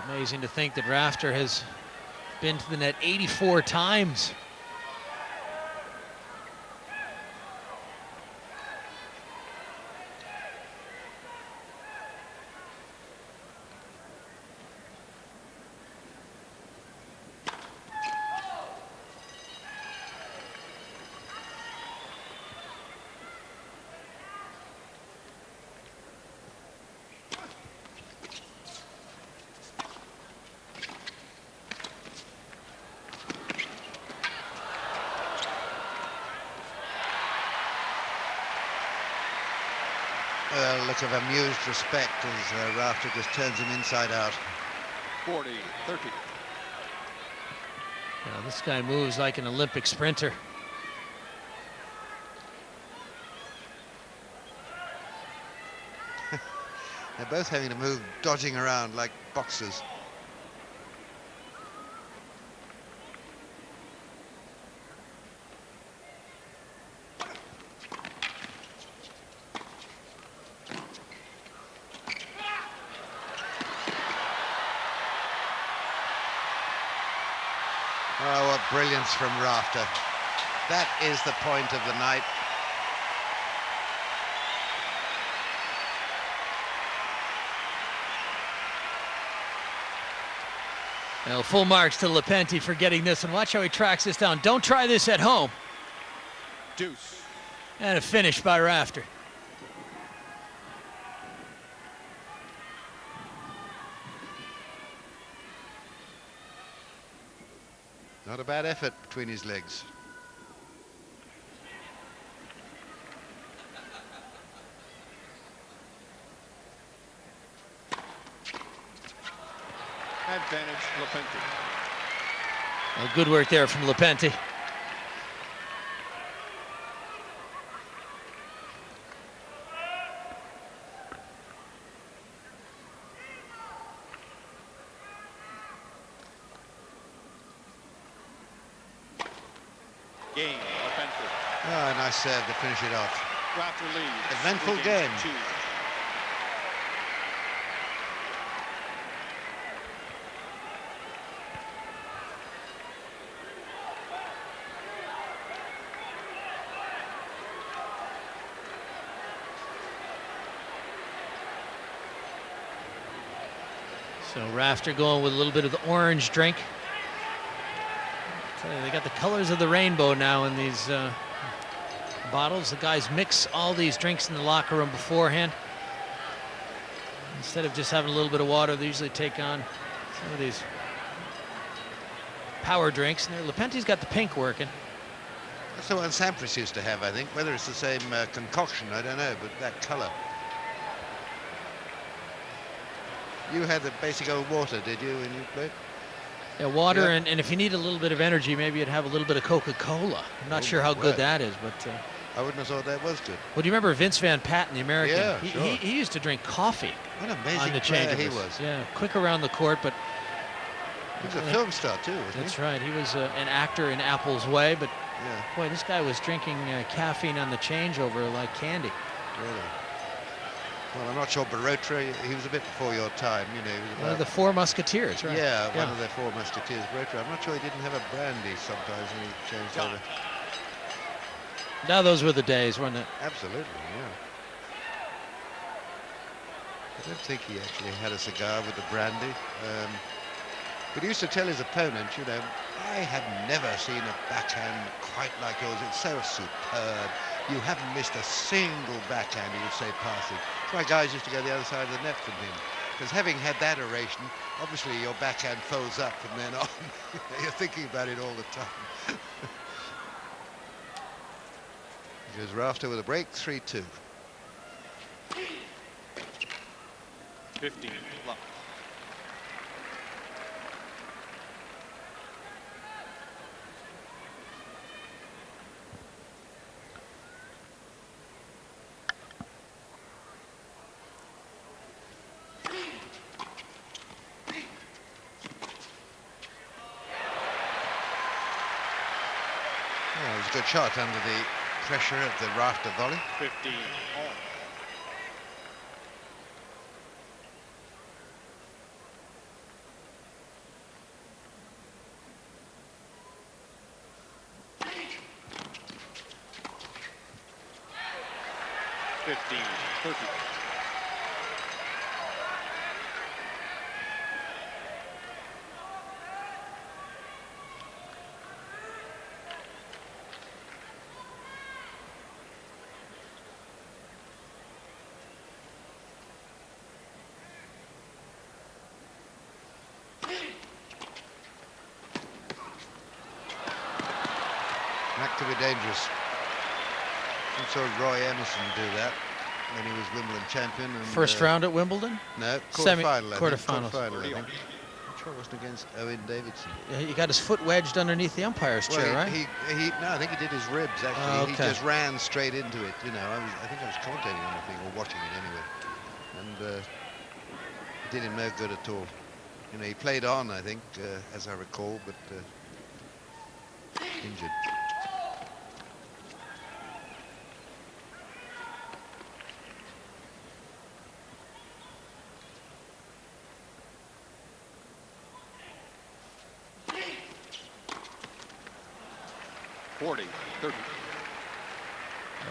amazing to think that Rafter has been to the net 84 times. A look of amused respect as Rafter just turns him inside out. 40-30. Now, this guy moves like an Olympic sprinter. They're both having to move, dodging around like boxers. Oh, what brilliance from Rafter. That is the point of the night. Well, full marks to Lapentti for getting this, and watch how he tracks this down. Don't try this at home. Deuce. And a finish by Rafter. Not a bad effort between his legs. Advantage lapentti. Well, good work there from Lapentti. Game lapentti. Oh, nice serve to finish it off. Rafter leads. Eventful 3 game. games to 2. So Rafter going with a little bit of the orange drink. They got the colors of the rainbow now in these bottles. The guys mix all these drinks in the locker room beforehand. Instead of just having a little bit of water, they usually take on some of these power drinks. And there, Lapentti's got the pink working. That's the one Sampras used to have, I think. Whether it's the same concoction, I don't know, but that colour. You had the basic old water, did you, when you played? Yeah, water, Yeah. and if you need a little bit of energy, maybe you'd have a little bit of Coca-Cola. I'm not sure how good that is, but... I wouldn't have thought that was good. Well, do you remember Vince Van Patten, the American? Yeah, he, sure. he used to drink coffee What an on amazing the player changeovers. he was. Yeah, quick around the court, but... He was a film star, too, wasn't he? That's right. He was an actor in Apple's Way, but Yeah, boy, this guy was drinking caffeine on the changeover like candy. really. Well, I'm not sure Barotra, he was a bit before your time, you know. He was One of about- the Four Musketeers, right? Yeah, one of their 4 musketeers, Barotra. I'm not sure he didn't have a brandy sometimes when he changed over. Now those were the days, weren't it? Absolutely, yeah. I don't think he actually had a cigar with the brandy. But he used to tell his opponent, you know, I have never seen a backhand quite like yours. It's so superb. You haven't missed a single backhand, he would say, passing. That's why guys used to go the other side of the net from him. Because having had that oration, obviously your backhand folds up from then on. You're thinking about it all the time. Here's Rafter with a break, 3-2. 15 love. Oh, it was a good shot under the pressure of the Rafter volley. 15 all. 15-30. That could be dangerous. I saw Roy Emerson do that when he was Wimbledon champion. And, First round at Wimbledon? No, Semi- quarterfinal. quarterfinals. Quarterfinal, I think. I'm sure it wasn't against Owen Davidson. Yeah, he got his foot wedged underneath the umpire's chair, right? No, I think he did his ribs actually. Oh, okay. He just ran straight into it. You know, I think I was commentating on the thing or watching it anyway, and it did him no good at all. You know, he played on, I think, as I recall, but injured. A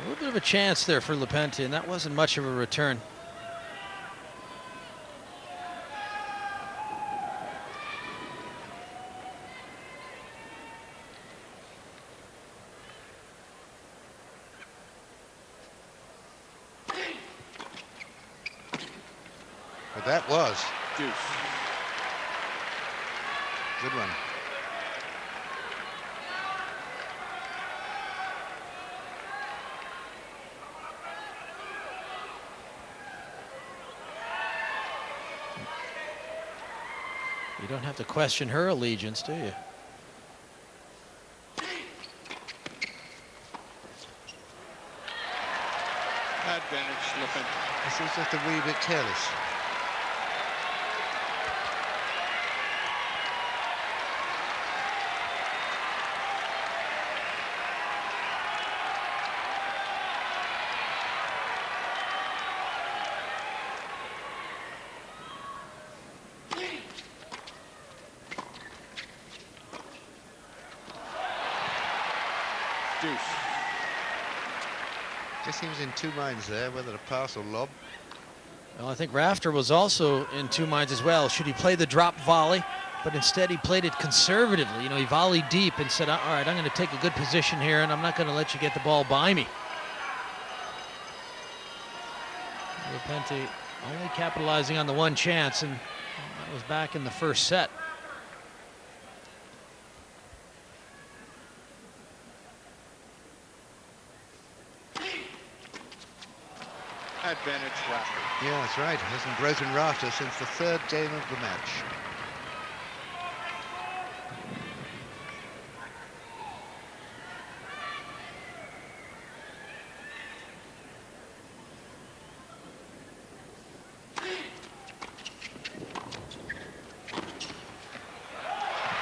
little bit of a chance there for Lapentti, and that wasn't much of a return. But that was Deuce. good one. You don't have to question her allegiance, do you? Advantage Lapentti. This is just a wee bit careless. Deuce. Just seems in two minds there, whether to pass or lob. Well, I think Rafter was also in two minds as well. Should he play the drop volley? But instead he played it conservatively. You know, he volleyed deep and said, all right, I'm going to take a good position here and I'm not going to let you get the ball by me. Lapentti only capitalizing on the one chance, and that was back in the first set. Advantage Rafter. Yeah, that's right. Hasn't broken Rafter since the third game of the match.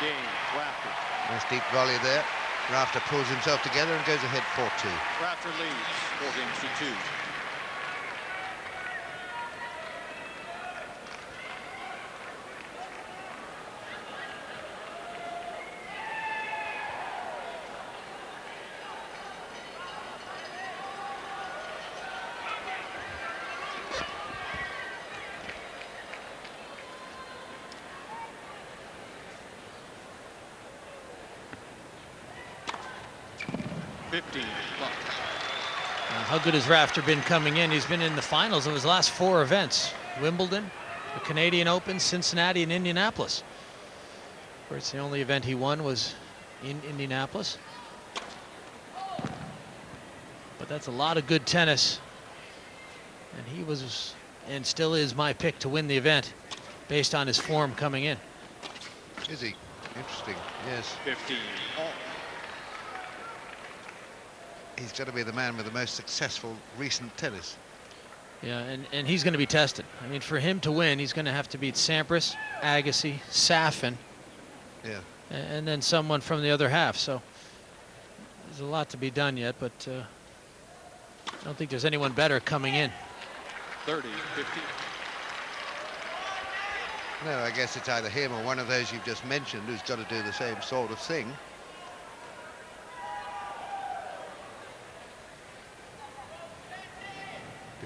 Game Rafter. Nice deep volley there. Rafter pulls himself together and goes ahead 4-2. Rafter leads 4-2. How good has Rafter been coming in? He's been in the finals of his last 4 events. Wimbledon, the Canadian Open, Cincinnati, and Indianapolis. Of course, the only event he won was in Indianapolis. But that's a lot of good tennis. And he was, and still is, my pick to win the event based on his form coming in. Is he? Interesting, yes. 15 all. He's got to be the man with the most successful recent tennis. Yeah, and he's going to be tested. I mean, for him to win, he's going to have to beat Sampras, Agassi, Safin, Yeah. and then someone from the other half. So there's a lot to be done yet, but I don't think there's anyone better coming in. 30-15. No, I guess it's either him or one of those you've just mentioned who's got to do the same sort of thing.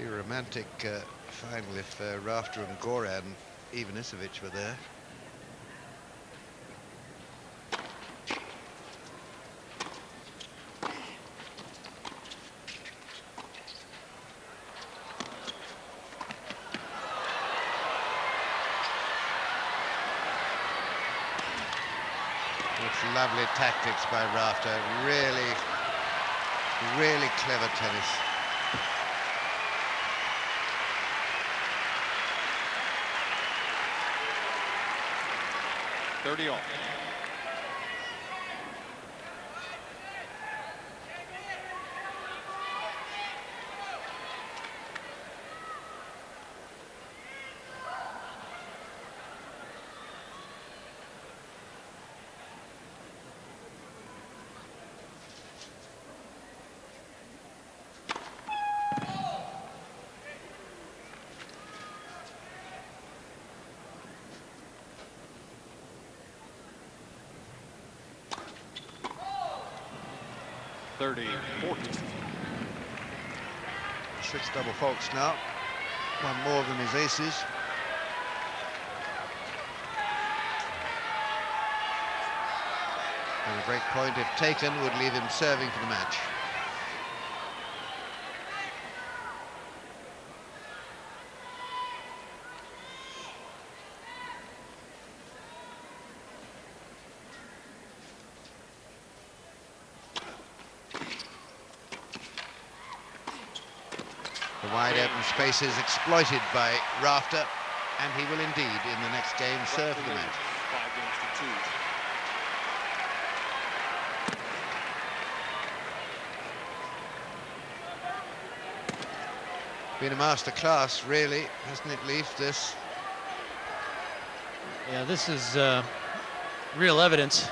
Be a romantic final if Rafter and Goran Ivanisevic were there. It's lovely tactics by Rafter. Really, really clever tennis. All. Six double faults now. One more than his aces. And a break point, if taken, would leave him serving for the match. The wide open spaces exploited by Rafter, and he will indeed, in the next game, serve for the match. 5 games to 2. Been a master class, really, hasn't it, Leaf, this? Yeah, this is real evidence.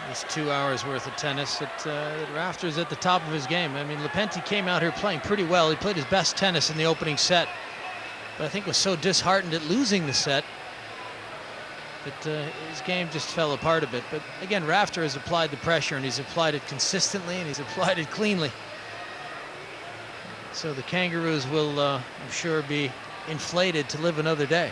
This 2 hours worth of tennis that Rafter's at the top of his game. I mean, Lapentti came out here playing pretty well. He played his best tennis in the opening set, but I think was so disheartened at losing the set that his game just fell apart a bit. But again, Rafter has applied the pressure, and he's applied it consistently, and he's applied it cleanly. So the Kangaroos will, I'm sure, be inflated to live another day.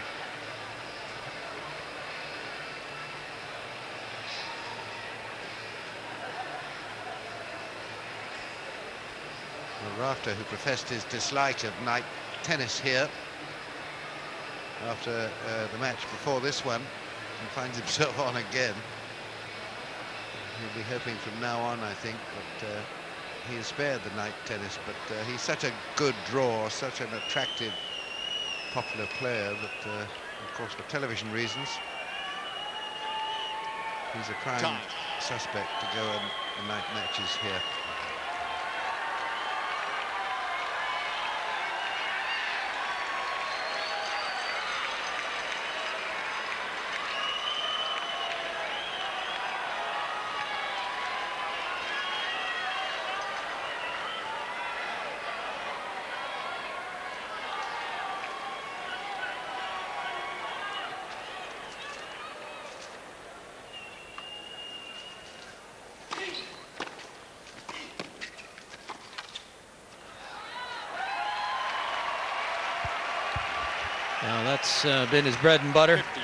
Rafter, who professed his dislike of night tennis here after the match before this one, and finds himself on again. He'll be hoping from now on, I think, but he has spared the night tennis, but he's such a good draw, such an attractive, popular player that, of course, for television reasons, he's a prime suspect to go on night matches here. Now that's been his bread and butter. 50.